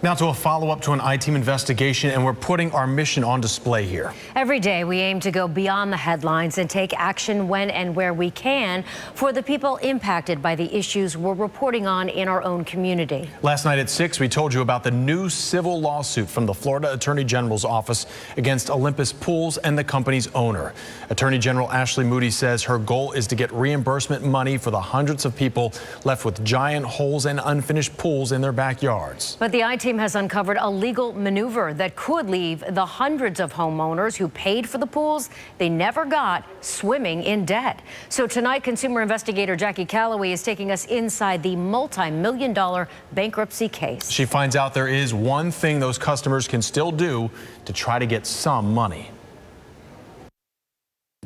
Now to a follow-up to an I-team investigation, and we're putting our mission on display here. Every day we aim to go beyond the headlines and take action when and where we can for the people impacted by the issues we're reporting on in our own community. Last night at 6, we told you about the new civil lawsuit from the Florida Attorney General's office against Olympus Pools and the company's owner. Attorney General Ashley Moody says her goal is to get reimbursement money for the hundreds of people left with giant holes and unfinished pools in their backyards. But the I-team has uncovered a legal maneuver that could leave the hundreds of homeowners who paid for the pools they never got swimming in debt. So tonight, consumer investigator Jackie Callaway is taking us inside the multi-million-dollar bankruptcy case. She finds out there is one thing those customers can still do to try to get some money.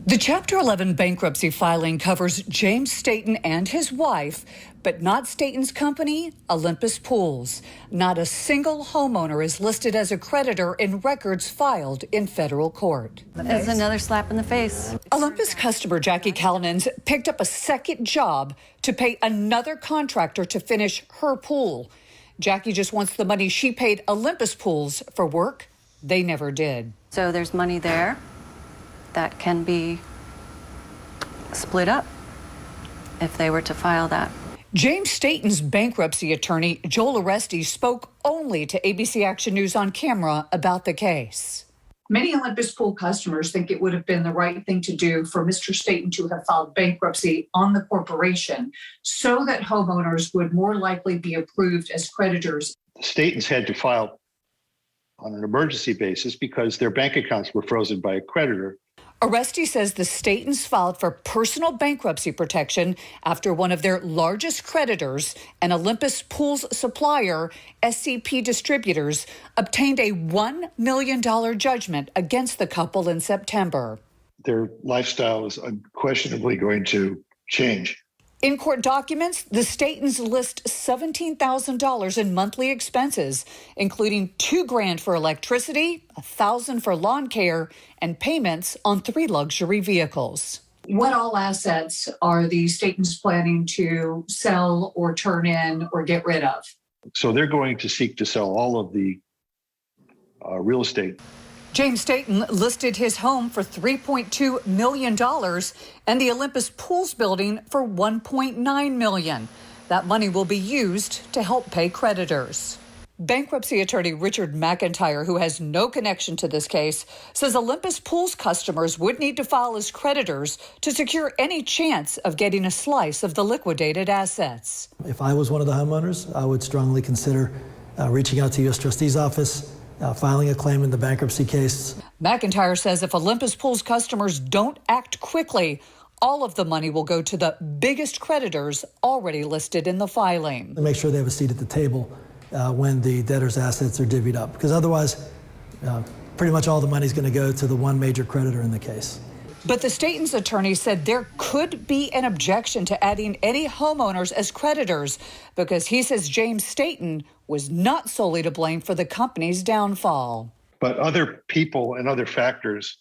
The Chapter 11 bankruptcy filing covers James Staten and his wife, but not Staten's company, Olympus Pools. Not a single homeowner is listed as a creditor in records filed in federal court. That's another slap in the face. Olympus customer Jackie Callaway picked up a second job to pay another contractor to finish her pool. Jackie just wants the money she paid Olympus Pools for work they never did. So there's money there that can be split up if they were to file that. James Staten's bankruptcy attorney, Joel Oresti, spoke only to ABC Action News on camera about the case. Many Olympus Pool customers think it would have been the right thing to do for Mr. Staten to have filed bankruptcy on the corporation so that homeowners would more likely be approved as creditors. The Statens had to file on an emergency basis because their bank accounts were frozen by a creditor. Oresti says the Statens filed for personal bankruptcy protection after one of their largest creditors, an Olympus Pools supplier, SCP Distributors, obtained a $1 million judgment against the couple in September. Their lifestyle is unquestionably going to change. In court documents, the Statens list $17,000 in monthly expenses, including $2,000 for electricity, $1,000 for lawn care, and payments on 3 luxury vehicles. What all assets are the Statens planning to sell or turn in or get rid of? So they're going to seek to sell all of the real estate. James Staten listed his home for $3.2 million and the Olympus Pools building for $1.9 million. That money will be used to help pay creditors. Bankruptcy attorney Richard McIntyre, who has no connection to this case, says Olympus Pools customers would need to file as creditors to secure any chance of getting a slice of the liquidated assets. If I was one of the homeowners, I would strongly consider reaching out to U.S. Trustee's office, filing a claim in the bankruptcy case. McIntyre says if Olympus Pools customers don't act quickly, all of the money will go to the biggest creditors already listed in the filing. Make sure they have a seat at the table when the debtor's assets are divvied up, because otherwise pretty much all the money is going to go to the one major creditor in the case. But the Statens attorney said there could be an objection to adding any homeowners as creditors because he says James Staten was not solely to blame for the company's downfall. But other people and other factors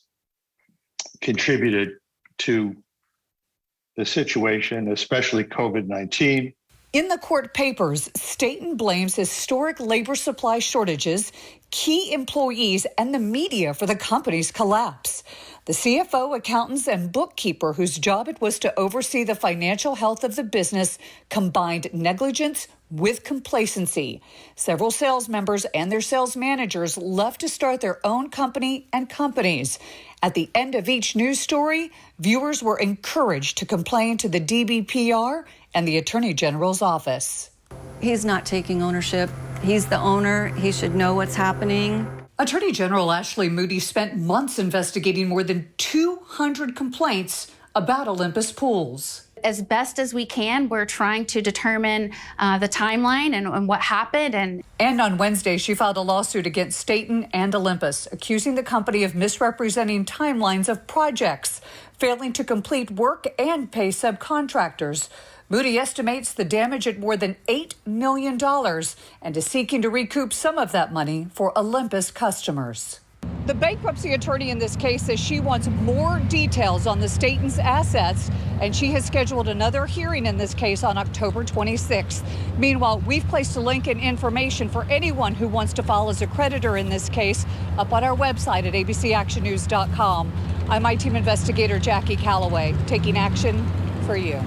contributed to the situation, especially COVID-19. In the court papers, Staten blames historic labor supply shortages, key employees, and the media for the company's collapse. The CFO, accountants, and bookkeeper, whose job it was to oversee the financial health of the business, combined negligence with complacency. Several sales members and their sales managers left to start their own company and companies. At the end of each news story, viewers were encouraged to complain to the DBPR and the Attorney General's office. He's not taking ownership. He's the owner. He should know what's happening. Attorney General Ashley Moody spent months investigating more than 200 complaints about Olympus Pools. As best as we can, we're trying to determine the timeline and what happened. And on Wednesday, she filed a lawsuit against Staten and Olympus, accusing the company of misrepresenting timelines of projects, failing to complete work and pay subcontractors. Moody estimates the damage at more than $8 million and is seeking to recoup some of that money for Olympus customers. The bankruptcy attorney in this case says she wants more details on the Staten's assets, and she has scheduled another hearing in this case on October 26th. Meanwhile, we've placed a link and information for anyone who wants to file as a creditor in this case up on our website at abcactionnews.com. I'm my team investigator Jackie Callaway, taking action for you.